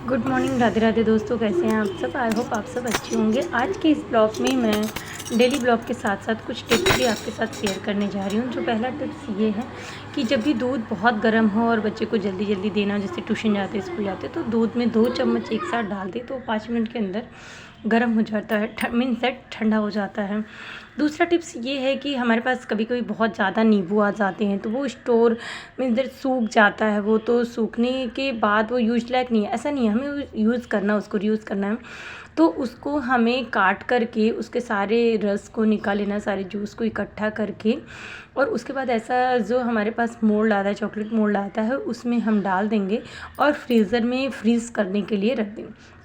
Good morning, Radhe Radhe दोस्तों। कैसे हैं आप सब? आई होप आप सब अच्छे होंगे। आज के इस ब्लॉग में मैं डेली ब्लॉग के साथ साथ कुछ टिप्स भी आपके साथ शेयर करने जा रही हूँ। जो पहला टिप्स ये है कि जब भी दूध बहुत गर्म हो और बच्चे को जल्दी जल्दी देना, जैसे ट्यूशन जाते स्कूल जाते, तो दूध में 2 चम्मच एक साथ डाल दें तो 5 मिनट के अंदर गर्म हो जाता है, मीन सेट ठंडा हो जाता है। दूसरा टिप्स ये है कि हमारे पास कभी कभी बहुत ज़्यादा नींबू आ जाते हैं तो वो स्टोर में इधर सूख जाता है, वो तो सूखने के बाद वो यूज लायक नहीं है। ऐसा नहीं है, हमें यूज़ करना, उसको रीयूज़ करना है। तो उसको हमें काट करके उसके सारे रस को निकाल लेना, सारे जूस को इकट्ठा करके, और उसके बाद ऐसा जो हमारे पास मोल्ड आता है, चॉकलेट मोल्ड आता है, उसमें हम डाल देंगे और फ्रीज़र में फ्रीज़ करने के लिए रख देंगे।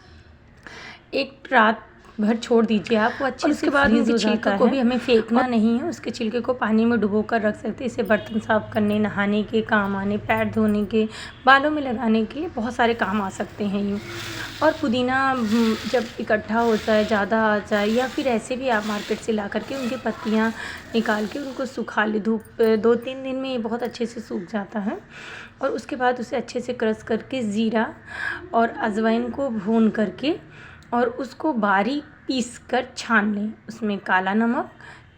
एक रात भर छोड़ दीजिए आप, वो अच्छे से फ्रीज़ हो जाता है। को भी हमें फेंकना नहीं है, उसके छिलके को पानी में डुबो कर रख सकते हैं। इसे बर्तन साफ़ करने, नहाने के काम आने, पैर धोने के, बालों में लगाने के लिए बहुत सारे काम आ सकते हैं ये। और पुदीना जब इकट्ठा होता है, ज़्यादा आ जाए, या फिर ऐसे भी आप मार्केट से ला करके उनकी पत्तियाँ निकाल के उनको सुखा ले धूप पे, 2-3 दिन में ये बहुत अच्छे से सूख जाता है। और उसके बाद उसे अच्छे से क्रश करके ज़ीरा और अजवाइन को भून करके और उसको बारीक पीस कर छान लें। उसमें काला नमक,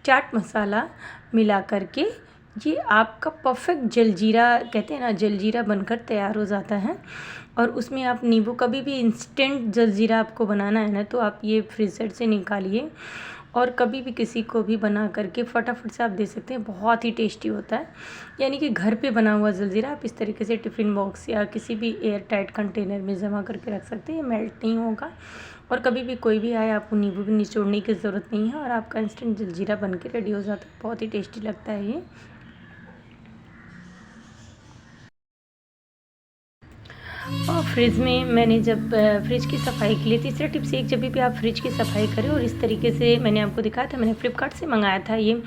चाट मसाला मिला करके ये आपका परफेक्ट जलजीरा, कहते हैं ना, जलजीरा बनकर तैयार हो जाता है। और उसमें आप नींबू, कभी भी इंस्टेंट जलजीरा आपको बनाना है ना, तो आप ये फ्रीज़र से निकालिए और कभी भी किसी को भी बना करके फटाफट से आप दे सकते हैं। बहुत ही टेस्टी होता है। यानी कि घर पे बना हुआ जलजीरा आप इस तरीके से टिफ़िन बॉक्स या किसी भी एयर टाइट कंटेनर में जमा करके रख सकते हैं, मेल्ट नहीं होगा। और कभी भी कोई भी आए, आपको नींबू भी निचोड़ने की ज़रूरत नहीं है और आपका इंस्टेंट जलजीरा बन के रेडी हो जाता है। बहुत ही टेस्टी लगता है ये। और फ्रिज में मैंने जब फ्रिज की सफाई के लिए, तीसरा टिप्स एक, जब भी आप फ्रिज की सफाई करें, और इस तरीके से मैंने आपको दिखाया था, मैंने फ्लिपकार्ट से मंगाया था ये।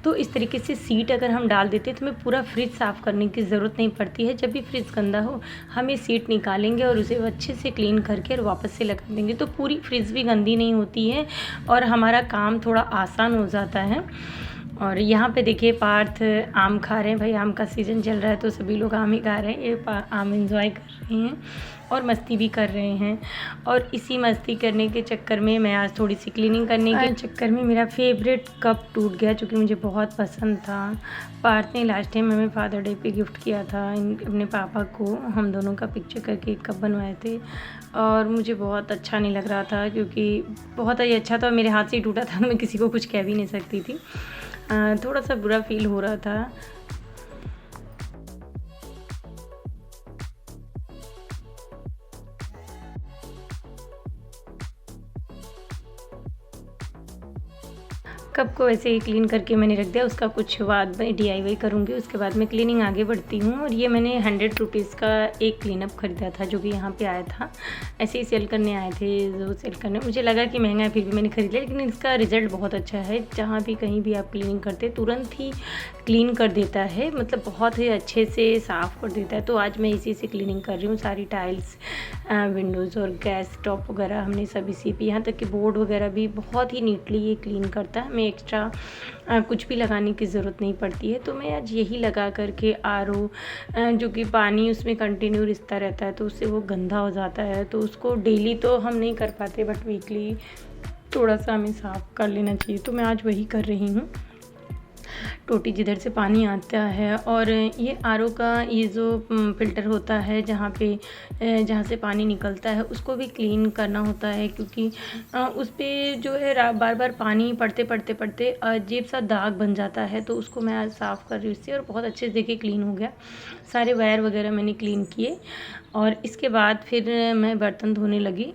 तो इस तरीके से सीट अगर हम डाल देते हैं तो हमें पूरा फ्रिज साफ़ करने की ज़रूरत नहीं पड़ती है। जब भी फ्रिज गंदा हो, हम ये सीट निकालेंगे और उसे अच्छे से क्लीन करके और वापस से लगा देंगे, तो पूरी फ्रिज भी गंदी नहीं होती है और हमारा काम थोड़ा आसान हो जाता है। और यहाँ पे देखिए पार्थ आम खा रहे हैं। भाई आम का सीज़न चल रहा है तो सभी लोग आम ही खा रहे हैं। ये आम एंजॉय कर रहे हैं और मस्ती भी कर रहे हैं। और इसी मस्ती करने के चक्कर में मैं आज थोड़ी सी क्लीनिंग करने के चक्कर में मेरा फेवरेट कप टूट गया, जो कि मुझे बहुत पसंद था। पार्थ ने लास्ट टाइम हमें फादर डे पे गिफ्ट किया था अपने पापा को। हम दोनों का पिक्चर करके एक कप बनवाए थे और मुझे बहुत अच्छा नहीं लग रहा था, क्योंकि बहुत ही अच्छा था, मेरे हाथ से ही टूटा था, मैं किसी को कुछ कह भी नहीं सकती थी। थोड़ा सा बुरा फील हो रहा था। कप को ऐसे ही क्लीन करके मैंने रख दिया। उसका कुछ बाद में DIY करूँगी, उसके बाद मैं क्लीनिंग आगे बढ़ती हूँ। और ये मैंने 100 रुपीज़ का एक क्लीनअप ख़रीदा था, जो कि यहाँ पे आया था। ऐसे ही सेल करने आए थे जो सेल करने, मुझे लगा कि महंगा है, फिर भी मैंने ख़रीद लिया। लेकिन इसका रिज़ल्ट बहुत अच्छा है। जहाँ भी कहीं भी आप क्लीनिंग करते तुरंत ही क्लीन कर देता है, मतलब बहुत ही अच्छे से साफ़ कर देता है। तो आज मैं इसी से क्लीनिंग कर रही हूँ। सारी टाइल्स, विंडोज़ और गैस टॉप वगैरह हमने सब इसी पे, यहाँ तक कि बोर्ड वगैरह भी बहुत ही नीटली ये क्लीन करता है। हमें एक्स्ट्रा कुछ भी लगाने की ज़रूरत नहीं पड़ती है। तो मैं आज यही लगा करके RO, जो कि पानी उसमें कंटिन्यू रिसता रहता है तो उससे वो गंदा हो जाता है। तो उसको डेली तो हम नहीं कर पाते, बट वीकली थोड़ा सा हमें साफ़ कर लेना चाहिए। तो मैं आज वही कर रही हूँ। टोटी जिधर से पानी आता है, और ये RO का ये जो फ़िल्टर होता है, जहाँ जहाँ से पानी निकलता है, उसको भी क्लीन करना होता है, क्योंकि उस पे जो है बार बार पानी पड़ते अजीब सा दाग बन जाता है। तो उसको मैं आज साफ़ कर रही हूँ इससे, और बहुत अच्छे से देखिए क्लीन हो गया। सारे वायर वगैरह मैंने क्लीन किए और इसके बाद फिर मैं बर्तन धोने लगी।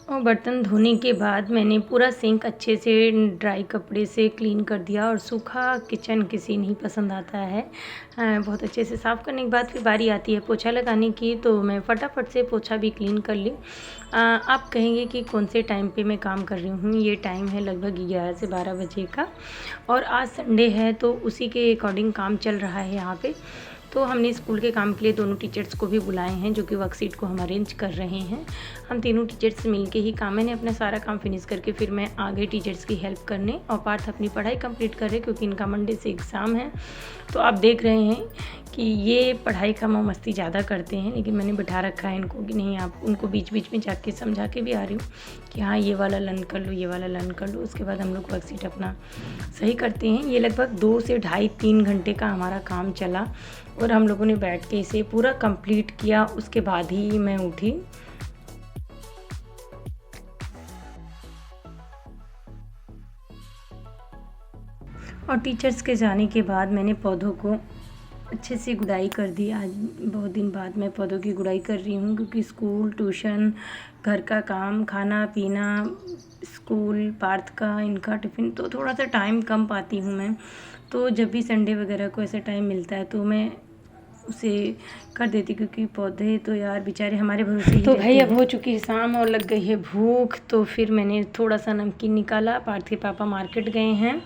और बर्तन धोने के बाद मैंने पूरा सिंक अच्छे से ड्राई कपड़े से क्लीन कर दिया। और सूखा किचन किसी नहीं पसंद आता है। बहुत अच्छे से साफ़ करने के बाद फिर बारी आती है पोछा लगाने की, तो मैं फटाफट से पोछा भी क्लीन कर ली। आप कहेंगे कि कौन से टाइम पे मैं काम कर रही हूँ। ये टाइम है लगभग 11 से 12 बजे का, और आज संडे है तो उसी के अकॉर्डिंग काम चल रहा है यहाँ पे। तो हमने स्कूल के काम के लिए दोनों टीचर्स को भी बुलाए हैं जो कि वर्कशीट को हम अरेंज कर रहे हैं। हम तीनों टीचर्स मिलके ही काम, मैंने अपना सारा काम फिनिश करके फिर मैं आ गई टीचर्स की हेल्प करने, और पार्थ अपनी पढ़ाई कंप्लीट कर रहे क्योंकि इनका मंडे से एग्ज़ाम है। तो आप देख रहे हैं कि ये पढ़ाई का मस्ती ज़्यादा करते हैं, लेकिन मैंने बिठा रखा है इनको कि नहीं, आप उनको बीच बीच में जाके समझा के भी आ रही हूँ कि हाँ ये वाला लर्न कर लो, ये वाला लर्न कर लो। उसके बाद हम लोग वर्कशीट अपना सही करते हैं। ये लगभग 2 से ढाई 3 घंटे का हमारा काम चला और हम लोगों ने बैठ के इसे पूरा कंप्लीट किया। उसके बाद ही मैं उठी। और टीचर्स के जाने के बाद मैंने पौधों को अच्छे से गुड़ाई कर दी। आज बहुत दिन बाद मैं पौधों की गुड़ाई कर रही हूँ क्योंकि स्कूल, ट्यूशन, घर का काम, खाना पीना, स्कूल, पार्थ का, इनका टिफ़िन, तो थोड़ा सा टाइम कम पाती हूँ मैं। तो जब भी संडे वगैरह को ऐसा टाइम मिलता है तो मैं उसे कर देती, क्योंकि पौधे तो यार बेचारे हमारे भरोसे ही। तो भाई अब हो चुकी है शाम और लग गई है भूख, तो फिर मैंने थोड़ा सा नमकीन निकाला। पार्थ के पापा मार्केट गए हैं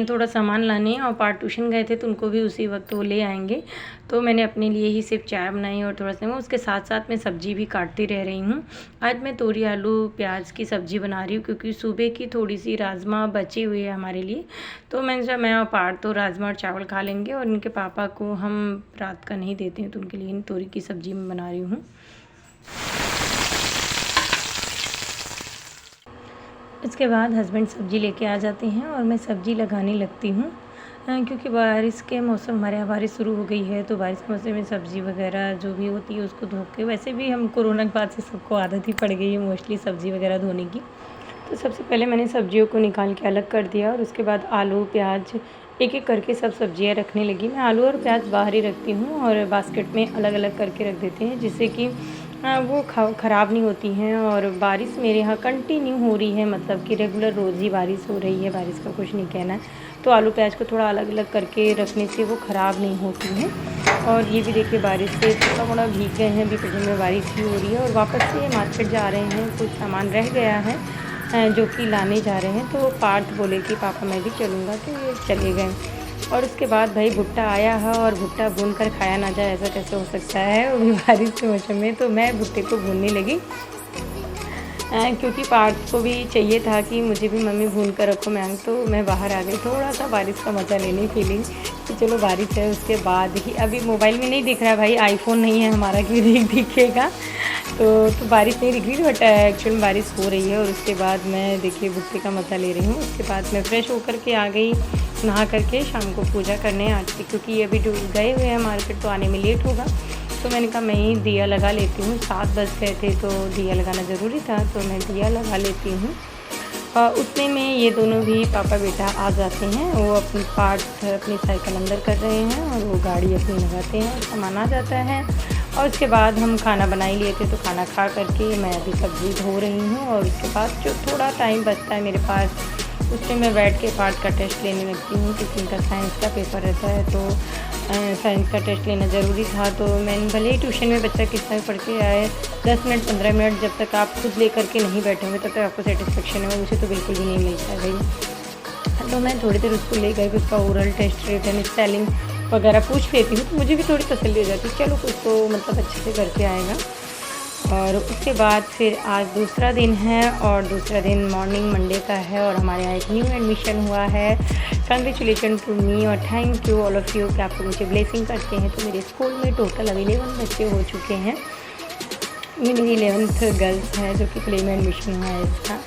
थोड़ा सामान लाने, और पार्थ ट्यूशन गए थे तो उनको भी उसी वक्त वो ले आएंगे। तो मैंने अपने लिए ही सिर्फ चाय बनाई और थोड़ा सा मैं उसके साथ साथ मैं सब्ज़ी भी काटती रह रही हूँ। आज मैं तोरी आलू प्याज की सब्ज़ी बना रही हूँ क्योंकि सुबह की थोड़ी सी राजमा बची हुई है हमारे लिए। तो मैंने सोचा मैं और पार्थ तो राजमा और चावल खा लेंगे, और इनके पापा को हम रात का नहीं देते हैं तो उनके लिए तोरी की सब्ज़ी मैं बना रही हूँ। इसके बाद हस्बैंड सब्ज़ी लेके आ जाते हैं और मैं सब्ज़ी लगाने लगती हूँ, क्योंकि बारिश के मौसम, हमारे यहाँ बारिश शुरू हो गई है। तो बारिश के मौसम में सब्ज़ी वगैरह जो भी होती है उसको धो के, वैसे भी हम कोरोना के बाद से सबको आदत ही पड़ गई है मोस्टली सब्ज़ी वगैरह धोने की। तो सबसे पहले मैंने सब्जियों को निकाल के अलग कर दिया और उसके बाद आलू प्याज एक एक करके सब सब्जियां रखने लगी। मैं आलू और प्याज बाहर ही रखती हूँ और बास्केट में अलग अलग करके रख देते हैं, जिससे कि वो ख़राब नहीं होती हैं। और बारिश मेरे यहाँ कंटिन्यू हो रही है, मतलब कि रेगुलर रोज़ ही बारिश हो रही है, बारिश का कुछ नहीं कहना है। तो आलू प्याज को थोड़ा अलग अलग करके रखने से वो ख़राब नहीं होती हैं। और ये भी देखिए बारिश से थोड़ा मोड़ा भीग गए हैं, अभी पीछे में बारिश ही हो रही है। और वापस से मार्केट जा रहे हैं, कुछ सामान रह गया है जो कि लाने जा रहे हैं। तो पार्थ बोले कि पापा मैं भी चलूँगा, तो ये चले गए। और उसके बाद भाई भुट्टा आया है, और भुट्टा भून कर खाया ना जाए ऐसा कैसे हो सकता है वो भी बारिश के मौसम में। तो मैं भुट्टे को भूनने लगी क्योंकि पार्थ को भी चाहिए था कि मुझे भी मम्मी भून कर रखो मैम। तो मैं बाहर आ गई थोड़ा सा बारिश का मज़ा लेने, फीलिंग कि चलो बारिश है। उसके बाद ही अभी मोबाइल में नहीं दिख रहा है भाई, आईफोन नहीं है हमारा कि दिखेगा, तो बारिश नहीं दिख रही, बट एक्चुअल में बारिश हो रही है। और उसके बाद मैं देखिए भुट्टे का मज़ा ले रही हूँ। उसके बाद मैं फ्रेश होकर के आ गई, नहा करके शाम को पूजा करने आती, क्योंकि अभी गए हुए हैं मार्केट तो आने में लेट होगा। तो मैंने कहा मैं ही दिया लगा लेती हूँ, 7 बज गए थे तो दिया लगाना ज़रूरी था, तो मैं दिया लगा लेती हूँ। उतने में ये दोनों भी पापा बेटा आ जाते हैं। वो अपनी पार्ट अपनी साइकिल अंदर कर रहे हैं और वो गाड़ी अपनी लगाते हैं और सामान आ जाता है। और उसके बाद हम खाना बना ही लिए थे, तो खाना खा करके मैं अभी सब्ज़ी धो रही हूँ। और उसके बाद जो थोड़ा टाइम बचता है मेरे पास, उसमें मैं बैठ के पार्ट का टेस्ट लेने लगती हूँ, क्योंकि इनका साइंस का पेपर रहता है। तो साइंस का टेस्ट लेना ज़रूरी था। तो मैंने भले ही ट्यूशन में बच्चा कितना भी पढ़ के आए, 10 मिनट 15 मिनट जब तक आप खुद ले करके नहीं बैठे होंगे तब तक आपको सेटिस्फेक्शन है, मुझे तो बिल्कुल भी नहीं मिलता है भाई। तो मैं थोड़ी देर उसको ले गई, उसका ओरल टेस्ट, रिटन, स्पेलिंग वगैरह पूछ लेती हूँ, तो मुझे भी थोड़ी तसल्ली हो जाती है, चलो कुछ तो मतलब अच्छे से करके आएगा। और उसके बाद फिर आज दूसरा दिन है, और दूसरा दिन मॉर्निंग मंडे का है, और हमारे यहाँ एक न्यू एडमिशन हुआ है। कंग्रेचुलेशन टू मी और thank you all of you कि आप लोग मुझे ब्लेसिंग करते हैं। तो मेरे स्कूल में टोटल अभी 11 बच्चे हो चुके हैं। ये मेरी 11th गर्ल्स है जो कि प्ले में एडमिशन हुआ है इसका।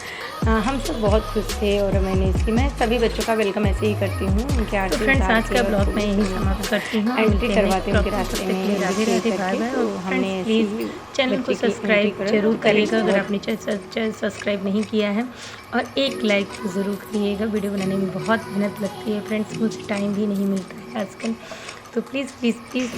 हम सब बहुत खुश थे, और मैं सभी बच्चों का वेलकम ऐसे ही करती हूँ उनके आरती। तो फ्रेंड्स आज का ब्लॉग मैं यही समाप्त करती हूँ। एंट्री करवाते हैं उनके रास्ते में, राधे बाय बाय। और हमने प्लीज़ चैनल को सब्सक्राइब जरूर करिएगा अगर आपने चैनल सब्सक्राइब नहीं किया है, और एक लाइक ज़रूर करिएगा। वीडियो बनाने में बहुत मेहनत लगती है फ्रेंड्स, मुझे टाइम भी नहीं मिलता है आजकल, तो प्लीज़ प्लीज़ प्लीज़